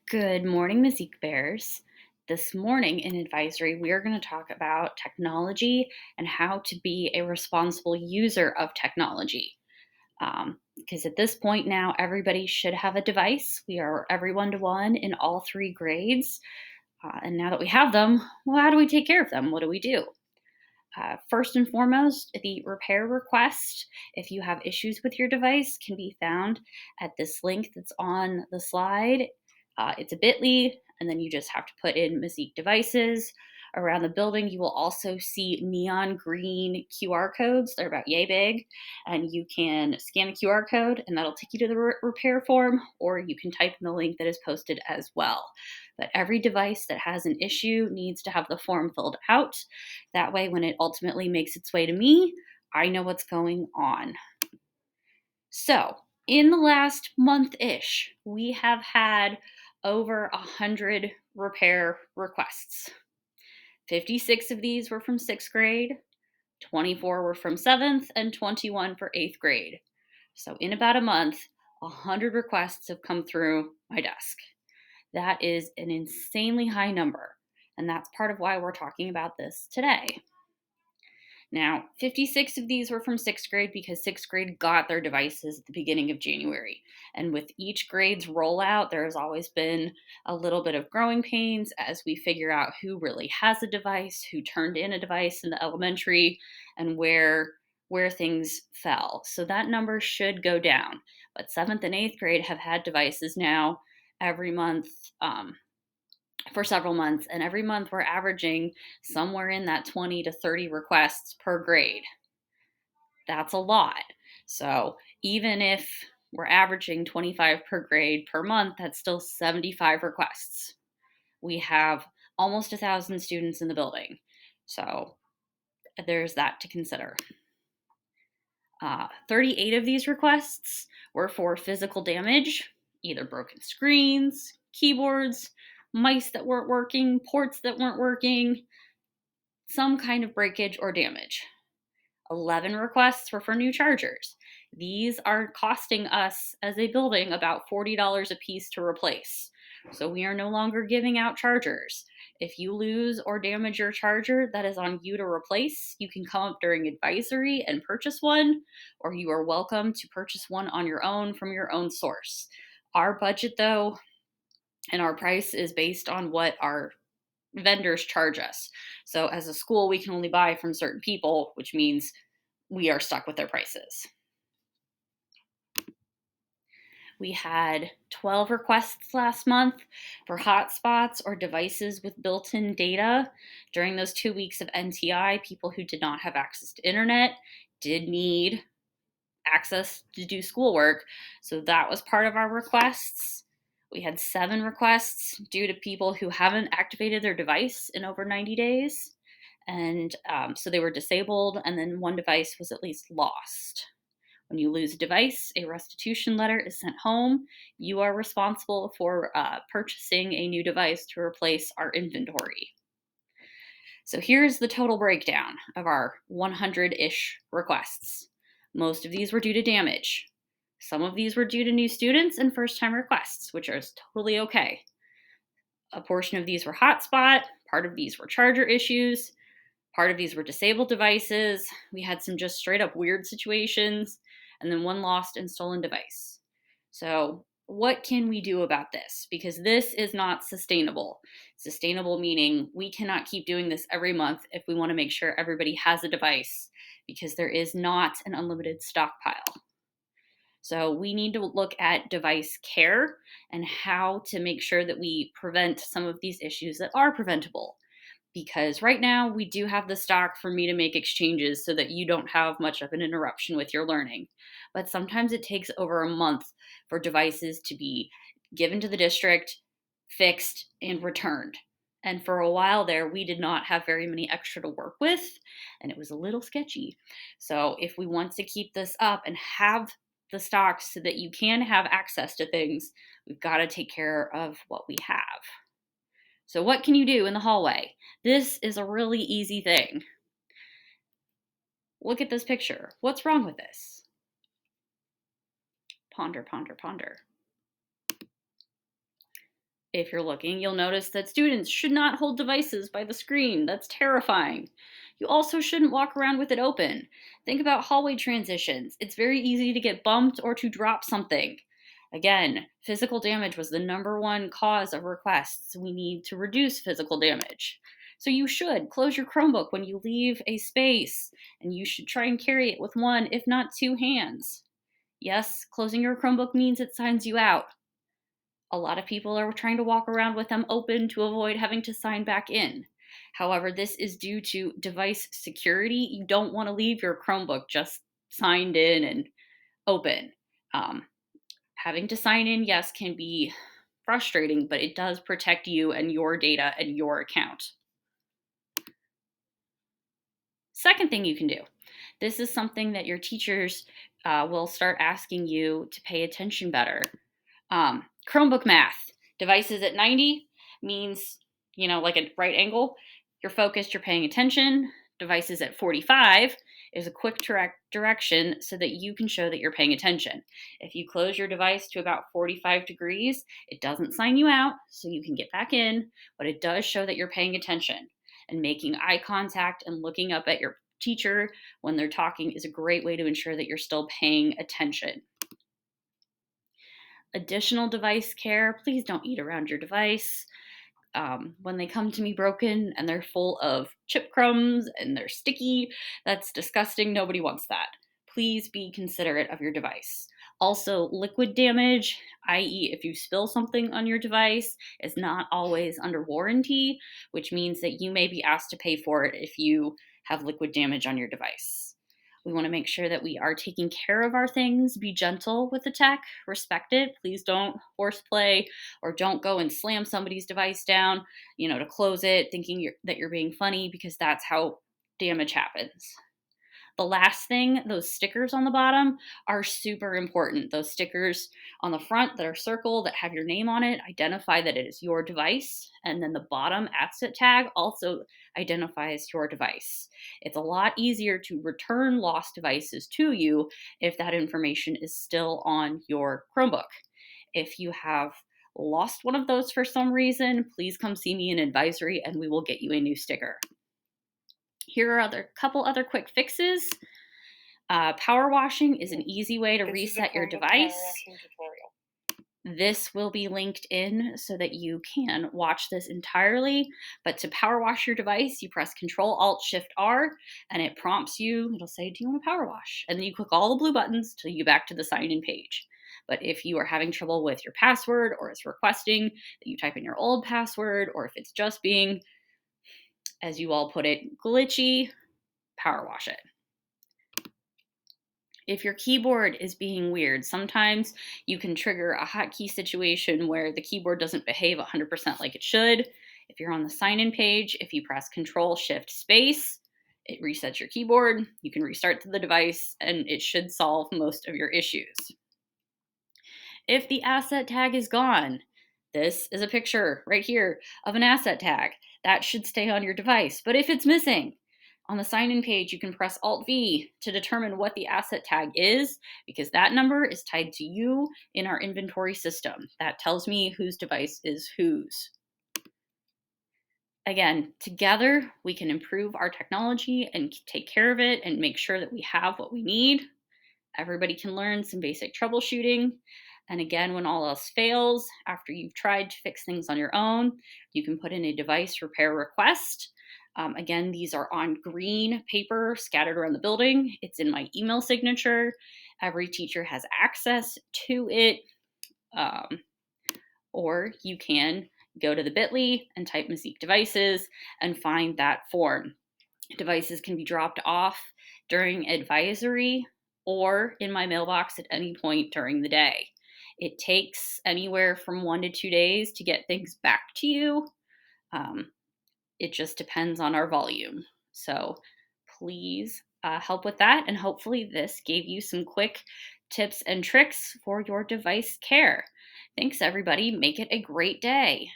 Good morning, Mazik Bears. This morning in advisory, we are going to talk about technology and how to be a responsible user of technology. Because at this point now, everybody should have a device. We are every one to one in all three grades. And now that we have them, well, how do we take care of them? What do we do? First and foremost, the repair request, if you have issues with your device, can be found at this link that's on the slide. It's a bit.ly, and then you just have to put in Mazik devices. Around the building, you will also see neon green QR codes. They're about yay big, and you can scan the QR code, and that'll take you to the repair form, or you can type in the link that is posted as well. But every device that has an issue needs to have the form filled out. That way, when it ultimately makes its way to me, I know what's going on. So, in the last month-ish, we have had over 100 repair requests. 56 of these were from 6th grade, 24 were from 7th, and 21 for 8th grade. So in about a month, 100 requests have come through my desk. That is an insanely high number, and that's part of why we're talking about this today. Now, 56 of these were from 6th grade because 6th grade got their devices at the beginning of January. And with each grade's rollout, there has always been a little bit of growing pains as we figure out who really has a device, who turned in a device in the elementary, and where things fell. So that number should go down. But 7th and 8th grade have had devices now every month for several months, and every month we're averaging somewhere in that 20 to 30 requests per grade. That's a lot. So even if we're averaging 25 per grade per month, that's still 75 requests. We have almost 1,000 students in the building. So there's that to consider. 38 of these requests were for physical damage, either broken screens, keyboards, mice that weren't working, ports that weren't working, some kind of breakage or damage. 11 requests were for new chargers. These are costing us as a building about $40 a piece to replace. So we are no longer giving out chargers. If you lose or damage your charger, that is on you to replace. You can come up during advisory and purchase one, or you are welcome to purchase one on your own from your own source. Our budget, though, and our price is based on what our vendors charge us. So as a school, we can only buy from certain people, which means we are stuck with their prices. We had 12 requests last month for hotspots or devices with built-in data. During those 2 weeks of NTI, people who did not have access to internet did need access to do schoolwork. So that was part of our requests. We had 7 requests due to people who haven't activated their device in over 90 days. And so they were disabled, and then 1 device was at least lost. When you lose a device, a restitution letter is sent home. You are responsible for purchasing a new device to replace our inventory. So here's the total breakdown of our 100-ish requests. Most of these were due to damage. Some of these were due to new students and first-time requests, which is totally okay. A portion of these were hotspot, part of these were charger issues, part of these were disabled devices. We had some just straight up weird situations, and then 1 lost and stolen device. So what can we do about this? Because this is not sustainable. Sustainable meaning we cannot keep doing this every month if we want to make sure everybody has a device, because there is not an unlimited stockpile. So we need to look at device care and how to make sure that we prevent some of these issues that are preventable. Because right now we do have the stock for me to make exchanges so that you don't have much of an interruption with your learning. But sometimes it takes over a month for devices to be given to the district, fixed, and returned. And for a while there, we did not have very many extra to work with, and it was a little sketchy. So if we want to keep this up and have the stock so that you can have access to things, we've got to take care of what we have. So what can you do in the hallway? This is a really easy thing. Look at this picture. What's wrong with this? Ponder, ponder, ponder. If you're looking, you'll notice that students should not hold devices by the screen. That's terrifying. You also shouldn't walk around with it open. Think about hallway transitions. It's very easy to get bumped or to drop something. Again, physical damage was the number one cause of requests. We need to reduce physical damage. So you should close your Chromebook when you leave a space, and you should try and carry it with one, if not two hands. Yes, closing your Chromebook means it signs you out. A lot of people are trying to walk around with them open to avoid having to sign back in. However, this is due to device security. You don't want to leave your Chromebook just signed in and open. Um, Having to sign in, yes, can be frustrating, but it does protect you and your data and your account. Second thing you can do, this is something that your teachers will start asking you to pay attention better. Chromebook math. Devices at 90 means, like a right angle. You're focused, you're paying attention. Devices at 45 is a quick direction so that you can show that you're paying attention. If you close your device to about 45 degrees, it doesn't sign you out, so you can get back in, but it does show that you're paying attention. And making eye contact and looking up at your teacher when they're talking is a great way to ensure that you're still paying attention. Additional device care, please don't eat around your device. When they come to me broken and they're full of chip crumbs and they're sticky, that's disgusting. Nobody wants that. Please be considerate of your device. Also, liquid damage, i.e., if you spill something on your device, is not always under warranty, which means that you may be asked to pay for it if you have liquid damage on your device. We want to make sure that we are taking care of our things. Be gentle with the tech, respect it. Please don't horseplay or don't go and slam somebody's device down, to close it, thinking that you're being funny, because that's how damage happens. The last thing, those stickers on the bottom are super important. Those stickers on the front that are circled that have your name on it identify that it is your device. And then the bottom asset tag also identifies your device. It's a lot easier to return lost devices to you if that information is still on your Chromebook. If you have lost one of those for some reason, please come see me in advisory and we will get you a new sticker. Here are a couple other quick fixes. Power washing is an easy way to reset your device. This will be linked in so that you can watch this entirely. But to power wash your device, you press Control-Alt-Shift-R and it prompts you. It'll say, do you want to power wash? And then you click all the blue buttons till you get back to the sign-in page. But if you are having trouble with your password, or it's requesting that you type in your old password, or if it's just being, as you all put it, glitchy, power wash it. If your keyboard is being weird, sometimes you can trigger a hotkey situation where the keyboard doesn't behave 100% like it should. If you're on the sign-in page, if you press Control-Shift-Space, it resets your keyboard. You can restart the device and it should solve most of your issues. If the asset tag is gone, this is a picture right here of an asset tag. That should stay on your device. But if it's missing, on the sign-in page, you can press Alt-V to determine what the asset tag is, because that number is tied to you in our inventory system. That tells me whose device is whose. Again, together we can improve our technology and take care of it and make sure that we have what we need. Everybody can learn some basic troubleshooting. And again, when all else fails, after you've tried to fix things on your own, you can put in a device repair request. Again, these are on green paper scattered around the building. It's in my email signature. Every teacher has access to it. Or you can go to the bit.ly and type Masiq devices and find that form. Devices can be dropped off during advisory or in my mailbox at any point during the day. It takes anywhere from 1 to 2 days to get things back to you. It just depends on our volume. So please help with that. And hopefully this gave you some quick tips and tricks for your device care. Thanks, everybody. Make it a great day.